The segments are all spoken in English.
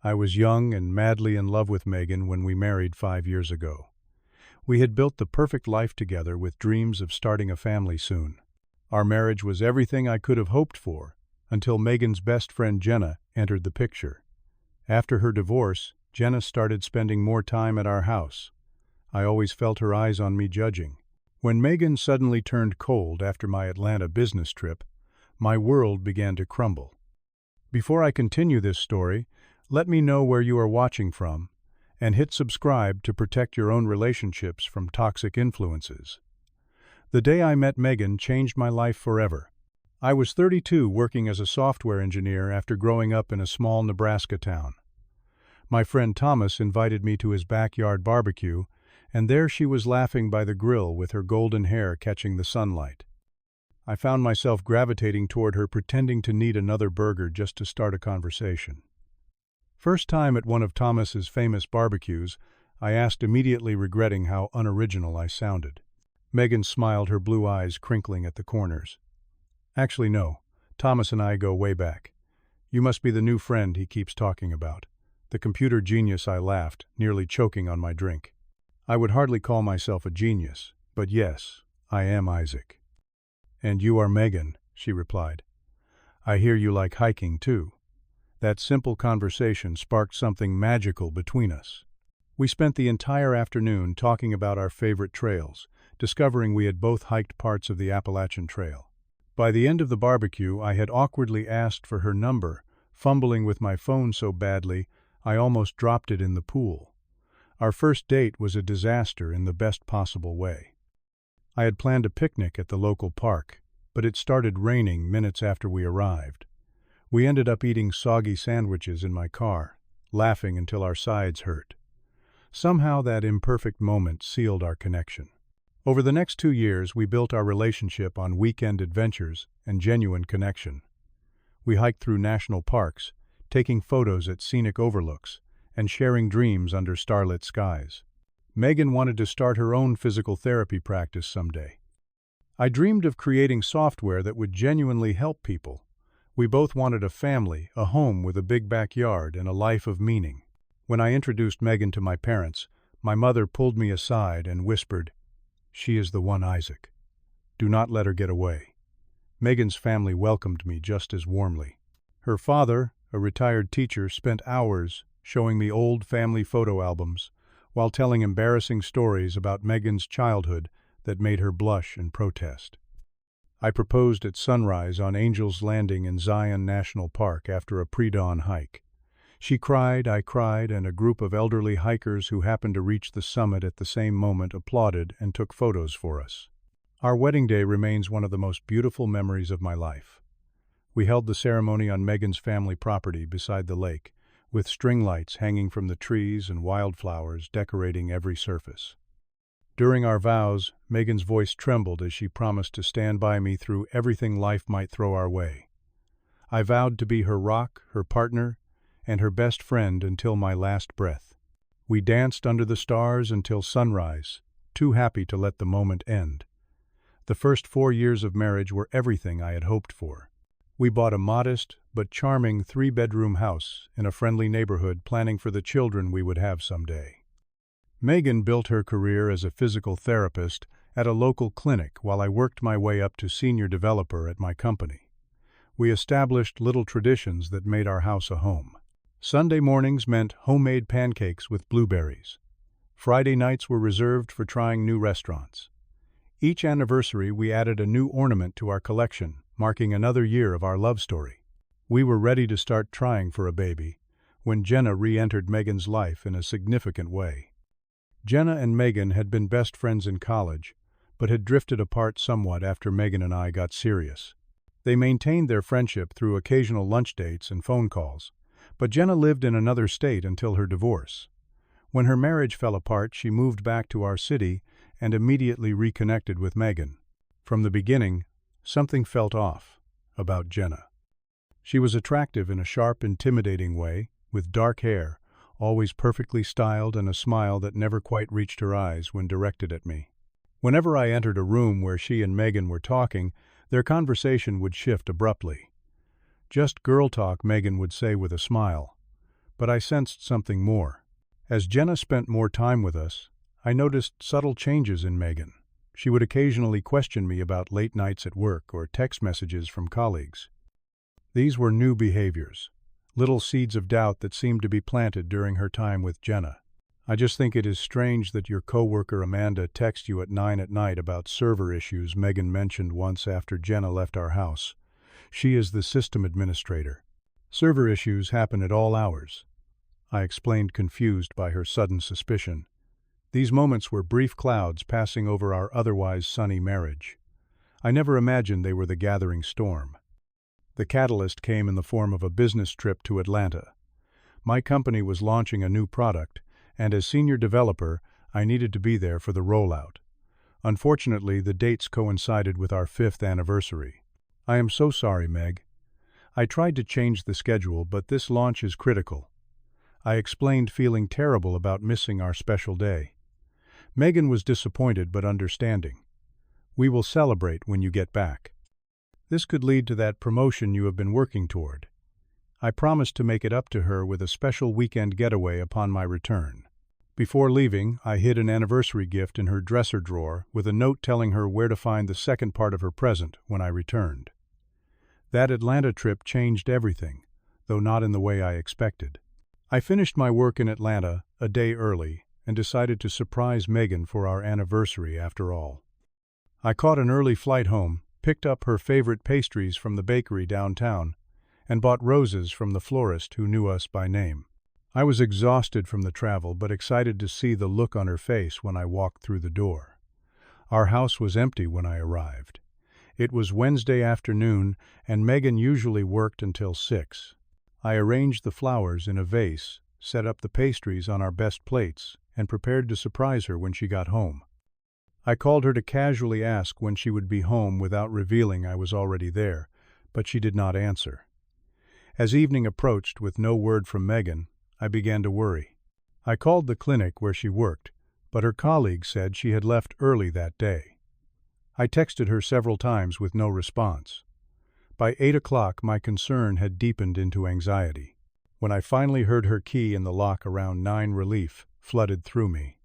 I was young and madly in love with Megan when we married 5 years ago. We had built the perfect life together with dreams of starting a family soon. Our marriage was everything I could have hoped for, until Megan's best friend Jenna entered the picture. After her divorce, Jenna started spending more time at our house. I always felt her eyes on me judging. When Megan suddenly turned cold after my Atlanta business trip, my world began to crumble. Before I continue this story, let me know where you are watching from, and hit subscribe to protect your own relationships from toxic influences. The day I met Megan changed my life forever. I was 32, working as a software engineer after growing up in a small Nebraska town. My friend Thomas invited me to his backyard barbecue, and there she was laughing by the grill with her golden hair catching the sunlight. I found myself gravitating toward her, pretending to need another burger just to start a conversation. First time at one of Thomas's famous barbecues, I asked, immediately regretting how unoriginal I sounded. Megan smiled, her blue eyes crinkling at the corners. Actually, no. Thomas and I go way back. You must be the new friend he keeps talking about. The computer genius, I laughed, nearly choking on my drink. I would hardly call myself a genius, but yes, I am Isaac. And you are Megan, she replied. I hear you like hiking too. That simple conversation sparked something magical between us. We spent the entire afternoon talking about our favorite trails, discovering we had both hiked parts of the Appalachian Trail. By the end of the barbecue, I had awkwardly asked for her number, fumbling with my phone so badly I almost dropped it in the pool. Our first date was a disaster in the best possible way. I had planned a picnic at the local park, but it started raining minutes after we arrived. We ended up eating soggy sandwiches in my car, laughing until our sides hurt. Somehow that imperfect moment sealed our connection. Over the next 2 years, we built our relationship on weekend adventures and genuine connection. We hiked through national parks, taking photos at scenic overlooks, and sharing dreams under starlit skies. Megan wanted to start her own physical therapy practice someday. I dreamed of creating software that would genuinely help people. We both wanted a family, a home with a big backyard, and a life of meaning. When I introduced Megan to my parents, my mother pulled me aside and whispered, "She is the one, Isaac. Do not let her get away." Megan's family welcomed me just as warmly. Her father, a retired teacher, spent hours showing me old family photo albums while telling embarrassing stories about Megan's childhood that made her blush and protest. I proposed at sunrise on Angel's Landing in Zion National Park after a pre-dawn hike. She cried, I cried, and a group of elderly hikers who happened to reach the summit at the same moment applauded and took photos for us. Our wedding day remains one of the most beautiful memories of my life. We held the ceremony on Megan's family property beside the lake, with string lights hanging from the trees and wildflowers decorating every surface. During our vows, Megan's voice trembled as she promised to stand by me through everything life might throw our way. I vowed to be her rock, her partner, and her best friend until my last breath. We danced under the stars until sunrise, too happy to let the moment end. The first 4 years of marriage were everything I had hoped for. We bought a modest but charming 3-bedroom house in a friendly neighborhood, planning for the children we would have someday. Megan built her career as a physical therapist at a local clinic while I worked my way up to senior developer at my company. We established little traditions that made our house a home. Sunday mornings meant homemade pancakes with blueberries. Friday nights were reserved for trying new restaurants. Each anniversary we added a new ornament to our collection, marking another year of our love story. We were ready to start trying for a baby when Jenna re-entered Megan's life in a significant way. Jenna and Megan had been best friends in college, but had drifted apart somewhat after Megan and I got serious. They maintained their friendship through occasional lunch dates and phone calls, but Jenna lived in another state until her divorce. When her marriage fell apart, she moved back to our city and immediately reconnected with Megan. From the beginning, something felt off about Jenna. She was attractive in a sharp, intimidating way, with dark hair, always perfectly styled, and a smile that never quite reached her eyes when directed at me. Whenever I entered a room where she and Megan were talking, their conversation would shift abruptly. "Just girl talk," Megan would say with a smile. But I sensed something more. As Jenna spent more time with us, I noticed subtle changes in Megan. She would occasionally question me about late nights at work or text messages from colleagues. These were new behaviors, little seeds of doubt that seemed to be planted during her time with Jenna. I just think it is strange that your coworker Amanda texts you at 9 at night about server issues, Megan mentioned once after Jenna left our house. She is the system administrator. Server issues happen at all hours, I explained, confused by her sudden suspicion. These moments were brief clouds passing over our otherwise sunny marriage. I never imagined they were the gathering storm. The catalyst came in the form of a business trip to Atlanta. My company was launching a new product, and as senior developer, I needed to be there for the rollout. Unfortunately, the dates coincided with our 5th anniversary. I am so sorry, Meg. I tried to change the schedule, but this launch is critical. I explained, feeling terrible about missing our special day. Megan was disappointed but understanding. We will celebrate when you get back. This could lead to that promotion you have been working toward. I promised to make it up to her with a special weekend getaway upon my return. Before leaving, I hid an anniversary gift in her dresser drawer with a note telling her where to find the second part of her present when I returned. That Atlanta trip changed everything, though not in the way I expected. I finished my work in Atlanta a day early and decided to surprise Megan for our anniversary after all. I caught an early flight home, picked up her favorite pastries from the bakery downtown, and bought roses from the florist who knew us by name. I was exhausted from the travel but excited to see the look on her face when I walked through the door. Our house was empty when I arrived. It was Wednesday afternoon, and Megan usually worked until 6. I arranged the flowers in a vase, set up the pastries on our best plates, and prepared to surprise her when she got home. I called her to casually ask when she would be home without revealing I was already there, but she did not answer. As evening approached with no word from Megan, I began to worry. I called the clinic where she worked, but her colleague said she had left early that day. I texted her several times with no response. By 8 o'clock, my concern had deepened into anxiety. When I finally heard her key in the lock around 9, relief flooded through me.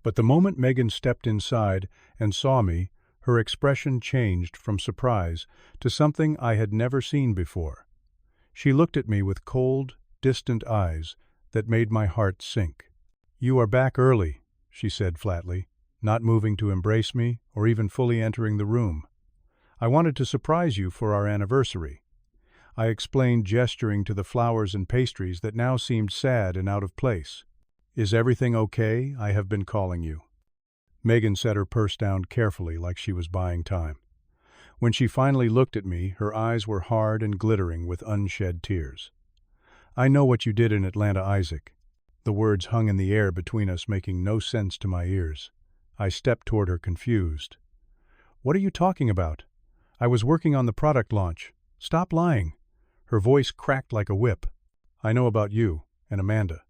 But the moment Megan stepped inside and saw me, her expression changed from surprise to something I had never seen before. She looked at me with cold, distant eyes that made my heart sink. "You are back early," she said flatly, not moving to embrace me or even fully entering the room. "I wanted to surprise you for our anniversary," I explained, gesturing to the flowers and pastries that now seemed sad and out of place. "Is everything okay? I have been calling you." Megan set her purse down carefully like she was buying time. When she finally looked at me, her eyes were hard and glittering with unshed tears. "I know what you did in Atlanta, Isaac." The words hung in the air between us, making no sense to my ears. I stepped toward her, confused. "What are you talking about? I was working on the product launch. Stop lying." Her voice cracked like a whip. "I know about you and Amanda."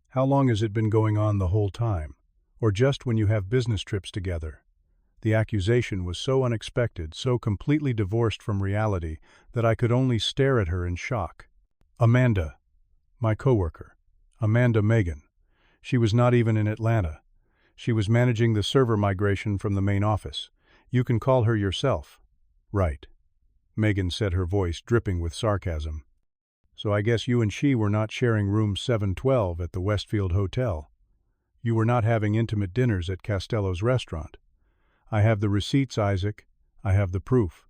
"How long has it been going on the whole time? Or just when you have business trips together?" The accusation was so unexpected, so completely divorced from reality, that I could only stare at her in shock. "Amanda, my coworker. Amanda Megan. She was not even in Atlanta. She was managing the server migration from the main office. You can call her yourself." "Right," Megan said, her voice dripping with sarcasm. "So I guess you and she were not sharing room 712 at the Westfield Hotel. You were not having intimate dinners at Castello's restaurant. I have the receipts, Isaac. I have the proof."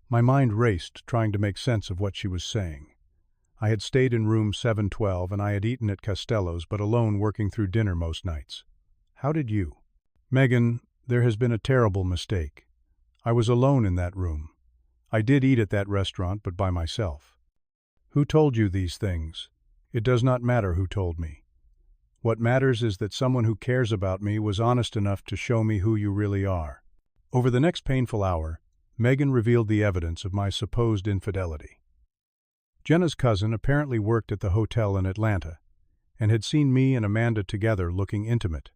My mind raced, trying to make sense of what she was saying. I had stayed in room 712 and I had eaten at Castello's, but alone, working through dinner most nights. "How did you?" "Megan, there has been a terrible mistake. I was alone in that room. I did eat at that restaurant, but by myself." "Who told you these things?" "It does not matter who told me. What matters is that someone who cares about me was honest enough to show me who you really are." Over the next painful hour, Megan revealed the evidence of my supposed infidelity. Jenna's cousin apparently worked at the hotel in Atlanta and had seen me and Amanda together looking intimate.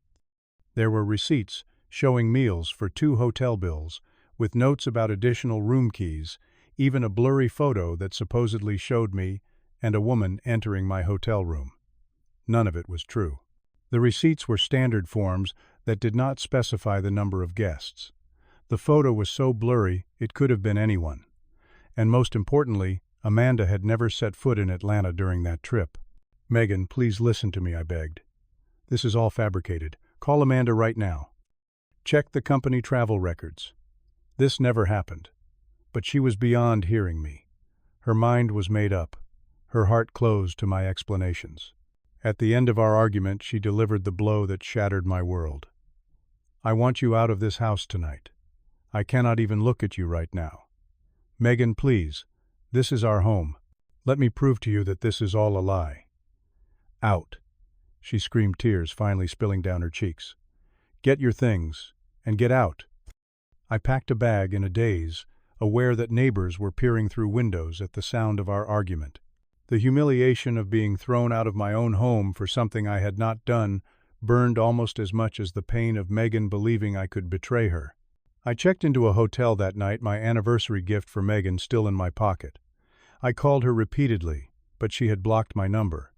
There were receipts showing meals for 2 hotel bills, with notes about additional room keys, even a blurry photo that supposedly showed me and a woman entering my hotel room. None of it was true. The receipts were standard forms that did not specify the number of guests. The photo was so blurry it could have been anyone. And most importantly, Amanda had never set foot in Atlanta during that trip. "Megan, please listen to me," I begged. "This is all fabricated. Call Amanda right now. Check the company travel records. This never happened." But she was beyond hearing me. Her mind was made up. Her heart closed to my explanations. At the end of our argument, she delivered the blow that shattered my world. "I want you out of this house tonight. I cannot even look at you right now. Megan, please, this is our home. Let me prove to you that this is all a lie." "Out," she screamed, tears finally spilling down her cheeks. "Get your things, and get out." I packed a bag in a daze, aware that neighbors were peering through windows at the sound of our argument. The humiliation of being thrown out of my own home for something I had not done burned almost as much as the pain of Megan believing I could betray her. I checked into a hotel that night, my anniversary gift for Megan still in my pocket. I called her repeatedly, but she had blocked my number.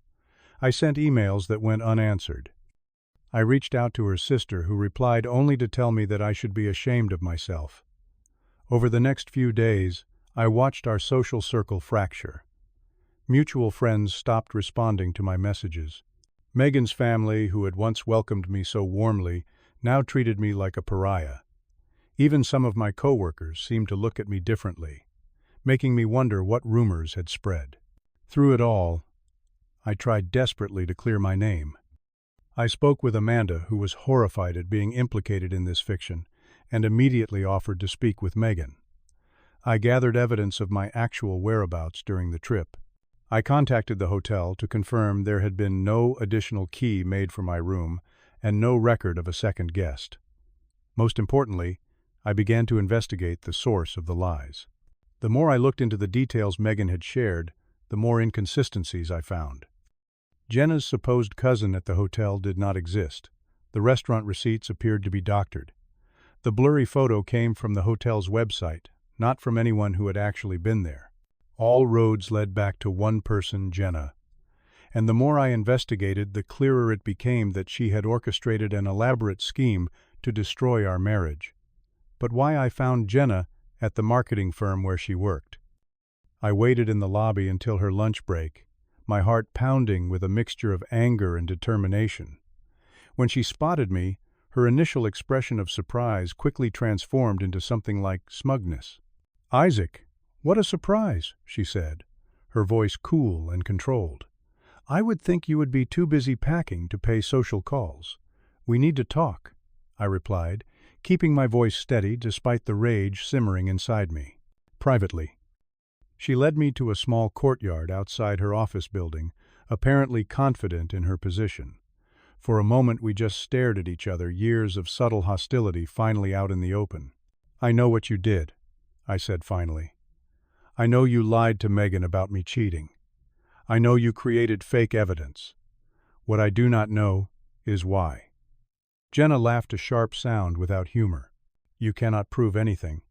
I sent emails that went unanswered. I reached out to her sister, who replied only to tell me that I should be ashamed of myself. Over the next few days, I watched our social circle fracture. Mutual friends stopped responding to my messages. Megan's family, who had once welcomed me so warmly, now treated me like a pariah. Even some of my coworkers seemed to look at me differently, making me wonder what rumors had spread. Through it all, I tried desperately to clear my name. I spoke with Amanda, who was horrified at being implicated in this fiction, and immediately offered to speak with Megan. I gathered evidence of my actual whereabouts during the trip. I contacted the hotel to confirm there had been no additional key made for my room and no record of a second guest. Most importantly, I began to investigate the source of the lies. The more I looked into the details Megan had shared, the more inconsistencies I found. Jenna's supposed cousin at the hotel did not exist. The restaurant receipts appeared to be doctored. The blurry photo came from the hotel's website, not from anyone who had actually been there. All roads led back to one person, Jenna. And the more I investigated, the clearer it became that she had orchestrated an elaborate scheme to destroy our marriage. But why I found Jenna at the marketing firm where she worked. I waited in the lobby until her lunch break, my heart pounding with a mixture of anger and determination. When she spotted me, her initial expression of surprise quickly transformed into something like smugness. "Isaac, what a surprise," she said, her voice cool and controlled. "I would think you would be too busy packing to pay social calls. We need to talk," I replied, keeping my voice steady despite the rage simmering inside me. "Privately." She led me to a small courtyard outside her office building, apparently confident in her position. For a moment we just stared at each other, years of subtle hostility finally out in the open. "I know what you did," I said finally. "I know you lied to Megan about me cheating. I know you created fake evidence. What I do not know is why." Jenna laughed a sharp sound without humor. "You cannot prove anything.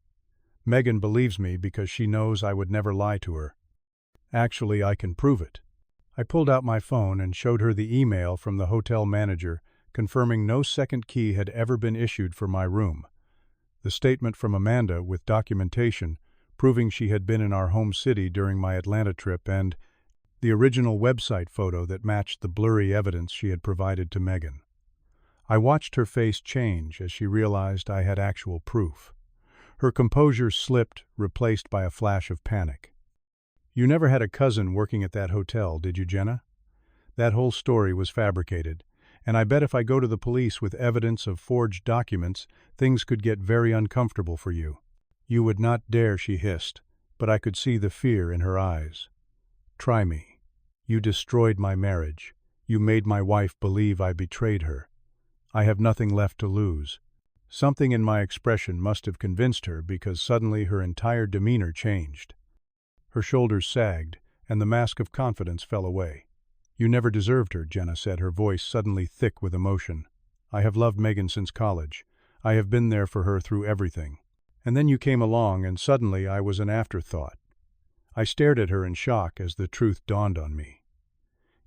Megan believes me because she knows I would never lie to her. Actually, I can prove it." I pulled out my phone and showed her the email from the hotel manager confirming no second key had ever been issued for my room. The statement from Amanda with documentation proving she had been in our home city during my Atlanta trip, and the original website photo that matched the blurry evidence she had provided to Megan. I watched her face change as she realized I had actual proof. Her composure slipped, replaced by a flash of panic. "You never had a cousin working at that hotel, did you, Jenna? That whole story was fabricated, and I bet if I go to the police with evidence of forged documents, things could get very uncomfortable for you." "You would not dare," she hissed, but I could see the fear in her eyes. "Try me. You destroyed my marriage. You made my wife believe I betrayed her. I have nothing left to lose." Something in my expression must have convinced her, because suddenly her entire demeanor changed. Her shoulders sagged, and the mask of confidence fell away. "You never deserved her," Jenna said, her voice suddenly thick with emotion. "I have loved Megan since college. I have been there for her through everything. And then you came along, and suddenly I was an afterthought." I stared at her in shock as the truth dawned on me.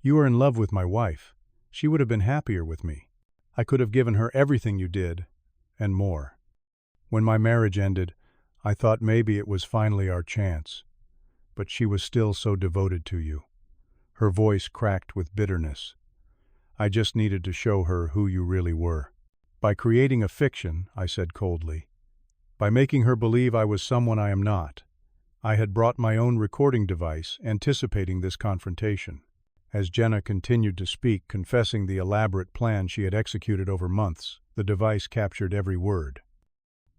"You are in love with my wife. She would have been happier with me. I could have given her everything you did, and more. When my marriage ended, I thought maybe it was finally our chance. But she was still so devoted to you. Her voice cracked with bitterness. I just needed to show her who you really were. By creating a fiction, I said coldly. By making her believe I was someone I am not. I had brought my own recording device, anticipating this confrontation. As Jenna continued to speak, confessing the elaborate plan she had executed over months, the device captured every word.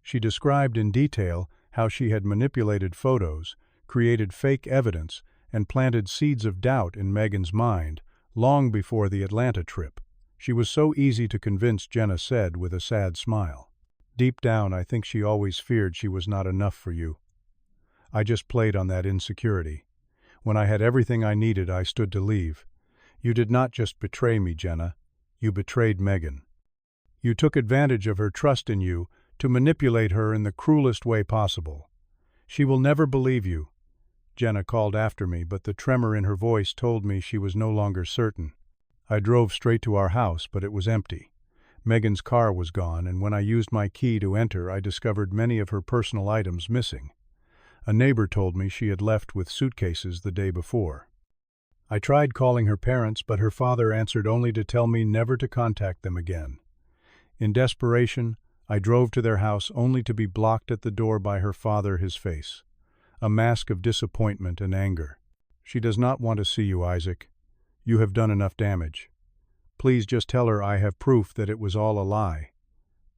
She described in detail how she had manipulated photos, created fake evidence, and planted seeds of doubt in Megan's mind, long before the Atlanta trip. She was so easy to convince, Jenna said with a sad smile. Deep down, I think she always feared she was not enough for you. I just played on that insecurity. When I had everything I needed, I stood to leave. You did not just betray me, Jenna. You betrayed Megan. You took advantage of her trust in you to manipulate her in the cruelest way possible. She will never believe you. Jenna called after me, but the tremor in her voice told me she was no longer certain. I drove straight to our house, but it was empty. Megan's car was gone, and when I used my key to enter, I discovered many of her personal items missing. A neighbor told me she had left with suitcases the day before. I tried calling her parents, but her father answered only to tell me never to contact them again. In desperation, I drove to their house only to be blocked at the door by her father, his face. A mask of disappointment and anger. She does not want to see you, Isaac. You have done enough damage. Please just tell her I have proof that it was all a lie.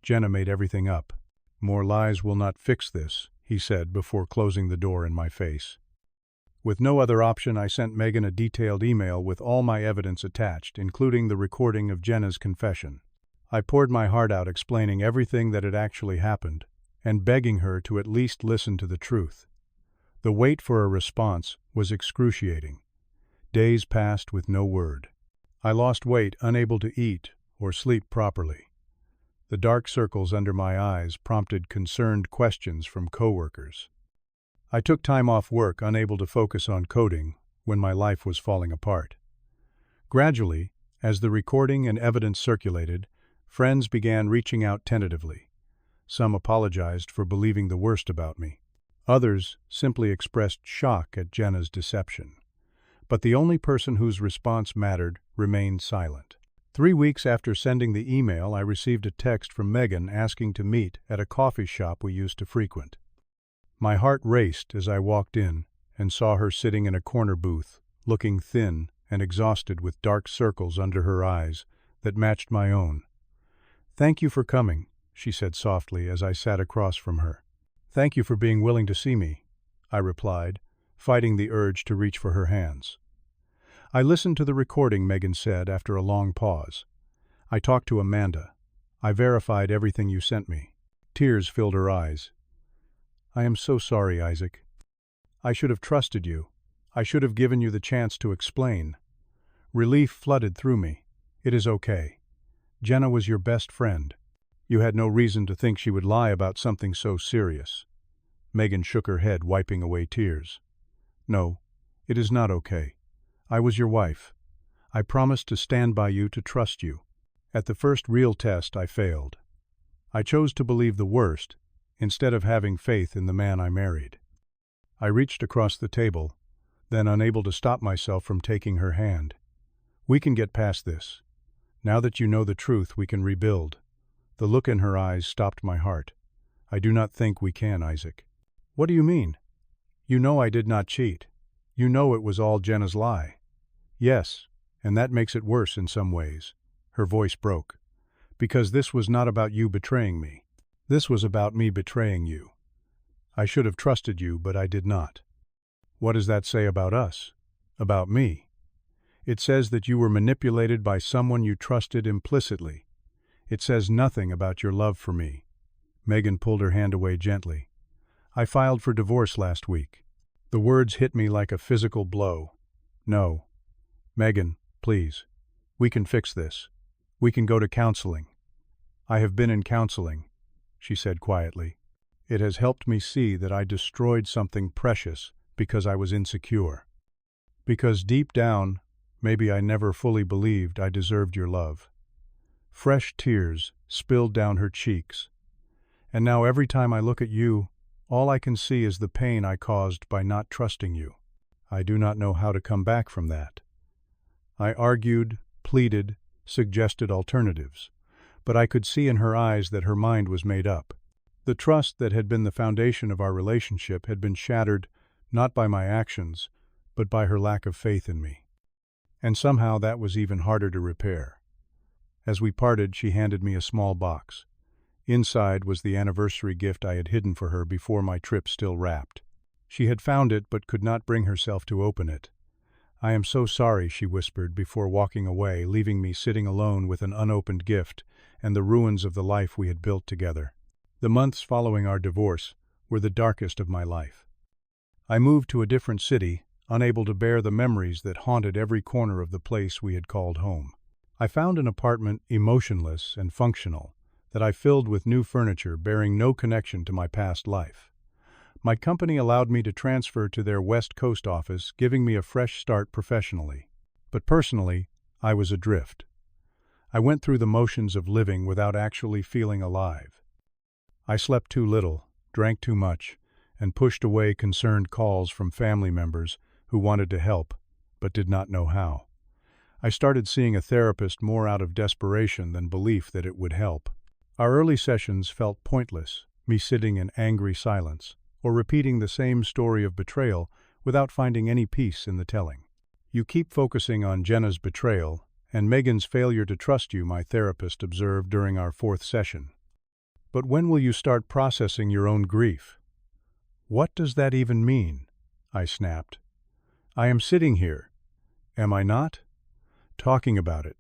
Jenna made everything up. More lies will not fix this, he said before closing the door in my face. With no other option, I sent Megan a detailed email with all my evidence attached, including the recording of Jenna's confession. I poured my heart out explaining everything that had actually happened, and begging her to at least listen to the truth. The wait for a response was excruciating. Days passed with no word. I lost weight, unable to eat or sleep properly. The dark circles under my eyes prompted concerned questions from coworkers. I took time off work, unable to focus on coding, when my life was falling apart. Gradually, as the recording and evidence circulated, friends began reaching out tentatively. Some apologized for believing the worst about me. Others simply expressed shock at Jenna's deception. But the only person whose response mattered remained silent. 3 weeks after sending the email, I received a text from Megan asking to meet at a coffee shop we used to frequent. My heart raced as I walked in and saw her sitting in a corner booth, looking thin and exhausted with dark circles under her eyes that matched my own. "Thank you for coming," she said softly as I sat across from her. "Thank you for being willing to see me," I replied, fighting the urge to reach for her hands. "I listened to the recording," Megan said after a long pause. "I talked to Amanda. I verified everything you sent me." Tears filled her eyes. "I am so sorry, Isaac. I should have trusted you. I should have given you the chance to explain." Relief flooded through me. "It is okay. Jenna was your best friend. You had no reason to think she would lie about something so serious." Megan shook her head, wiping away tears. "No, it is not okay. I was your wife. I promised to stand by you, to trust you. At the first real test, I failed. I chose to believe the worst, instead of having faith in the man I married." I reached across the table, then unable to stop myself from taking her hand. "We can get past this. Now that you know the truth, we can rebuild." The look in her eyes stopped my heart. "I do not think we can, Isaac." "What do you mean? You know I did not cheat. You know it was all Jenna's lie." "Yes, and that makes it worse in some ways." Her voice broke. "Because this was not about you betraying me. This was about me betraying you. I should have trusted you, but I did not." "What does that say about us? About me?" "It says that you were manipulated by someone you trusted implicitly. It says nothing about your love for me." Megan pulled her hand away gently. "I filed for divorce last week." The words hit me like a physical blow. "No. Megan, please. We can fix this. We can go to counseling." "I have been in counseling," she said quietly. "It has helped me see that I destroyed something precious because I was insecure. Because deep down, Maybe I never fully believed I deserved your love. Fresh tears spilled down her cheeks. And now every time I look at you, all I can see is the pain I caused by not trusting you. I do not know how to come back from that. I argued, pleaded, suggested alternatives, but I could see in her eyes that her mind was made up. The trust that had been the foundation of our relationship had been shattered not by my actions, but by her lack of faith in me. And somehow that was even harder to repair. As we parted, she handed me a small box. Inside was the anniversary gift I had hidden for her before my trip still wrapped. She had found it but could not bring herself to open it. "I am so sorry," she whispered before walking away, leaving me sitting alone with an unopened gift and the ruins of the life we had built together. The months following our divorce were the darkest of my life. I moved to a different city, unable to bear the memories that haunted every corner of the place we had called home. I found an apartment emotionless and functional, that I filled with new furniture bearing no connection to my past life. My company allowed me to transfer to their West Coast office, giving me a fresh start professionally. But personally, I was adrift. I went through the motions of living without actually feeling alive. I slept too little, drank too much, and pushed away concerned calls from family members who wanted to help, but did not know how. I started seeing a therapist more out of desperation than belief that it would help. Our early sessions felt pointless, me sitting in angry silence, or repeating the same story of betrayal without finding any peace in the telling. "You keep focusing on Jenna's betrayal and Megan's failure to trust you," my therapist observed during our 4th session. "But when will you start processing your own grief?" "What does that even mean?" I snapped. "I am sitting here. Am I not? Talking about it.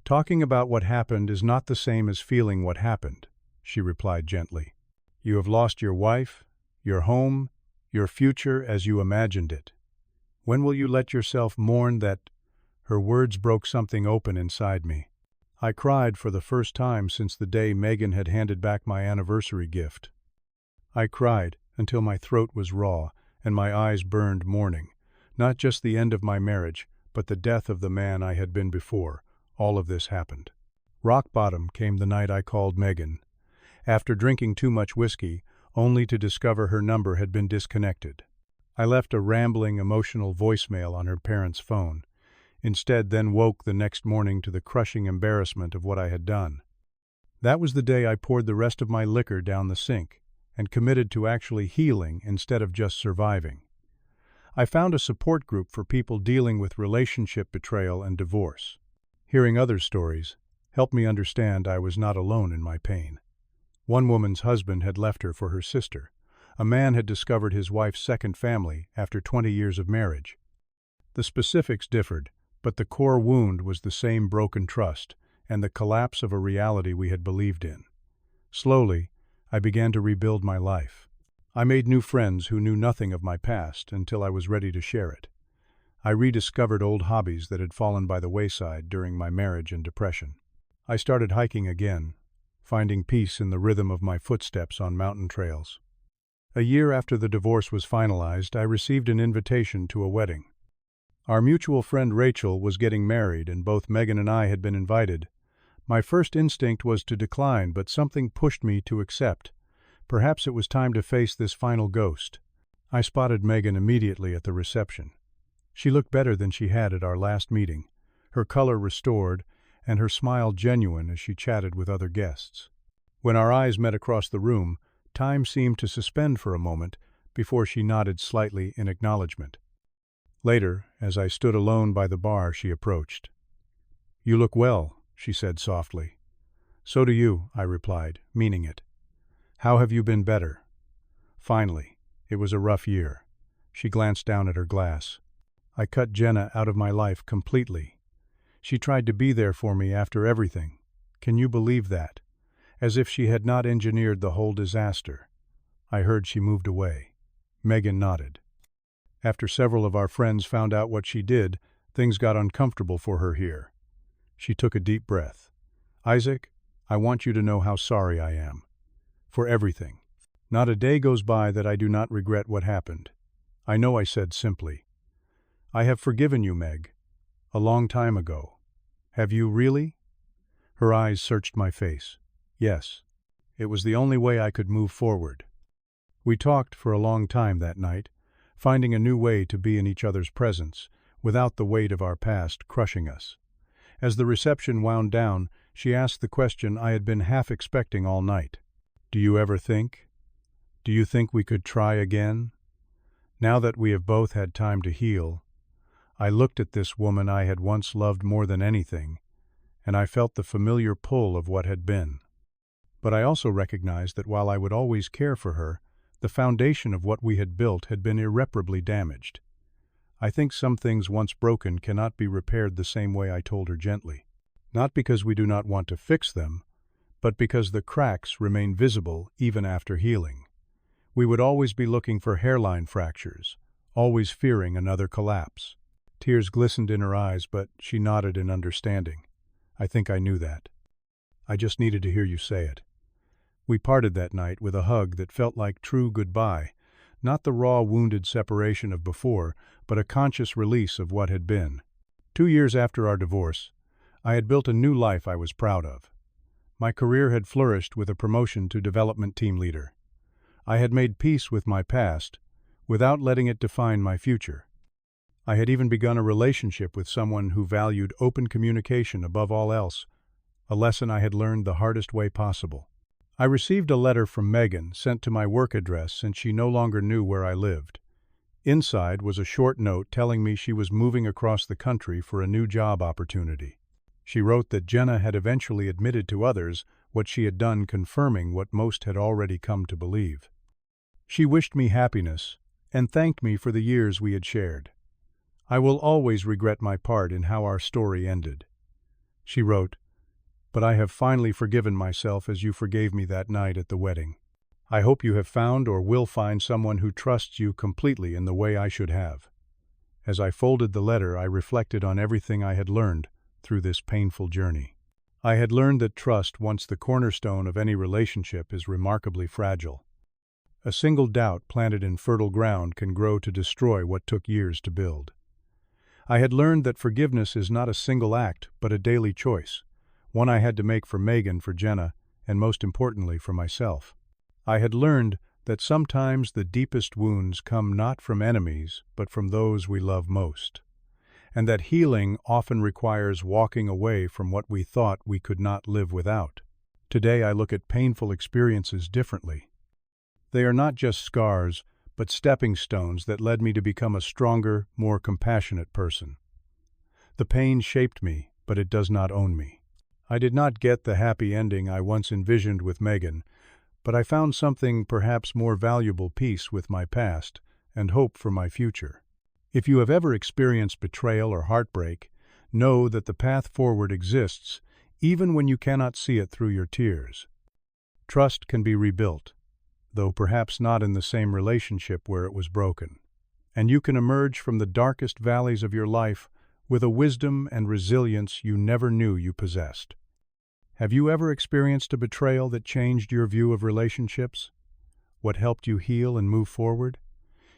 Talking about what happened is not the same as feeling what happened," she replied gently. "You have lost your wife, your home, your future as you imagined it. When will you let yourself mourn that—" Her words broke something open inside me. I cried for the first time since the day Megan had handed back my anniversary gift. I cried until my throat was raw and my eyes burned mourning, not just the end of my marriage, but the death of the man I had been before. All of this happened. Rock bottom came the night I called Megan. After drinking too much whiskey, only to discover her number had been disconnected. I left a rambling, emotional voicemail on her parents' phone. Instead, then woke the next morning to the crushing embarrassment of what I had done. That was the day I poured the rest of my liquor down the sink and committed to actually healing instead of just surviving. I found a support group for people dealing with relationship betrayal and divorce. Hearing other stories helped me understand I was not alone in my pain. One woman's husband had left her for her sister. A man had discovered his wife's second family after 20 years of marriage. The specifics differed, but the core wound was the same: broken trust and the collapse of a reality we had believed in. Slowly, I began to rebuild my life. I made new friends who knew nothing of my past until I was ready to share it. I rediscovered old hobbies that had fallen by the wayside during my marriage and depression. I started hiking again, finding peace in the rhythm of my footsteps on mountain trails. A year after the divorce was finalized, I received an invitation to a wedding. Our mutual friend Rachel was getting married, and both Megan and I had been invited. My first instinct was to decline, but something pushed me to accept. Perhaps it was time to face this final ghost. I spotted Megan immediately at the reception. She looked better than she had at our last meeting, her color restored, and her smile genuine as she chatted with other guests. When our eyes met across the room, time seemed to suspend for a moment before she nodded slightly in acknowledgement. Later, as I stood alone by the bar, she approached. "You look well," she said softly. "So do you," I replied, meaning it. "How have you been better?" "Finally. It was a rough year." She glanced down at her glass. "I cut Jenna out of my life completely. She tried to be there for me after everything. Can you believe that? As if she had not engineered the whole disaster." I heard she moved away. Megan nodded. "After several of our friends found out what she did, things got uncomfortable for her here." She took a deep breath. "Isaac, I want you to know how sorry I am. For everything. Not a day goes by that I do not regret what happened." I know I said simply. "I have forgiven you, Meg. A long time ago. Have you really? Her eyes searched my face. Yes. It was the only way I could move forward. We talked for a long time that night, finding a new way to be in each other's presence, without the weight of our past crushing us. As the reception wound down, she asked the question I had been half expecting all night. Do you think we could try again? Now that we have both had time to heal, I looked at this woman I had once loved more than anything, and I felt the familiar pull of what had been. But I also recognized that while I would always care for her, the foundation of what we had built had been irreparably damaged. I think some things once broken cannot be repaired the same way, I told her gently. Not because we do not want to fix them, but because the cracks remain visible even after healing. We would always be looking for hairline fractures, always fearing another collapse. Tears glistened in her eyes, but she nodded in understanding. I think I knew that. I just needed to hear you say it. We parted that night with a hug that felt like true goodbye, not the raw, wounded separation of before, but a conscious release of what had been. 2 years after our divorce, I had built a new life I was proud of. My career had flourished with a promotion to development team leader. I had made peace with my past, without letting it define my future. I had even begun a relationship with someone who valued open communication above all else, a lesson I had learned the hardest way possible. I received a letter from Megan sent to my work address since she no longer knew where I lived. Inside was a short note telling me she was moving across the country for a new job opportunity. She wrote that Jenna had eventually admitted to others what she had done, confirming what most had already come to believe. She wished me happiness and thanked me for the years we had shared. I will always regret my part in how our story ended. She wrote, but I have finally forgiven myself as you forgave me that night at the wedding. I hope you have found or will find someone who trusts you completely in the way I should have. As I folded the letter, I reflected on everything I had learned through this painful journey. I had learned that trust, once the cornerstone of any relationship, is remarkably fragile. A single doubt planted in fertile ground can grow to destroy what took years to build. I had learned that forgiveness is not a single act, but a daily choice, one I had to make for Megan, for Jenna, and most importantly for myself. I had learned that sometimes the deepest wounds come not from enemies, but from those we love most, and that healing often requires walking away from what we thought we could not live without. Today I look at painful experiences differently. They are not just scars, but stepping stones that led me to become a stronger, more compassionate person. The pain shaped me, but it does not own me. I did not get the happy ending I once envisioned with Megan, but I found something perhaps more valuable: peace with my past and hope for my future. If you have ever experienced betrayal or heartbreak, know that the path forward exists, even when you cannot see it through your tears. Trust can be rebuilt, though perhaps not in the same relationship where it was broken. And you can emerge from the darkest valleys of your life with a wisdom and resilience you never knew you possessed. Have you ever experienced a betrayal that changed your view of relationships? What helped you heal and move forward?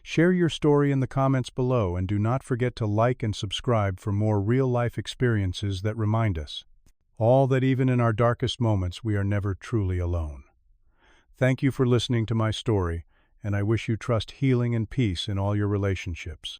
Share your story in the comments below, and do not forget to like and subscribe for more real-life experiences that remind us all that even in our darkest moments we are never truly alone. Thank you for listening to my story, and I wish you trust, healing, and peace in all your relationships.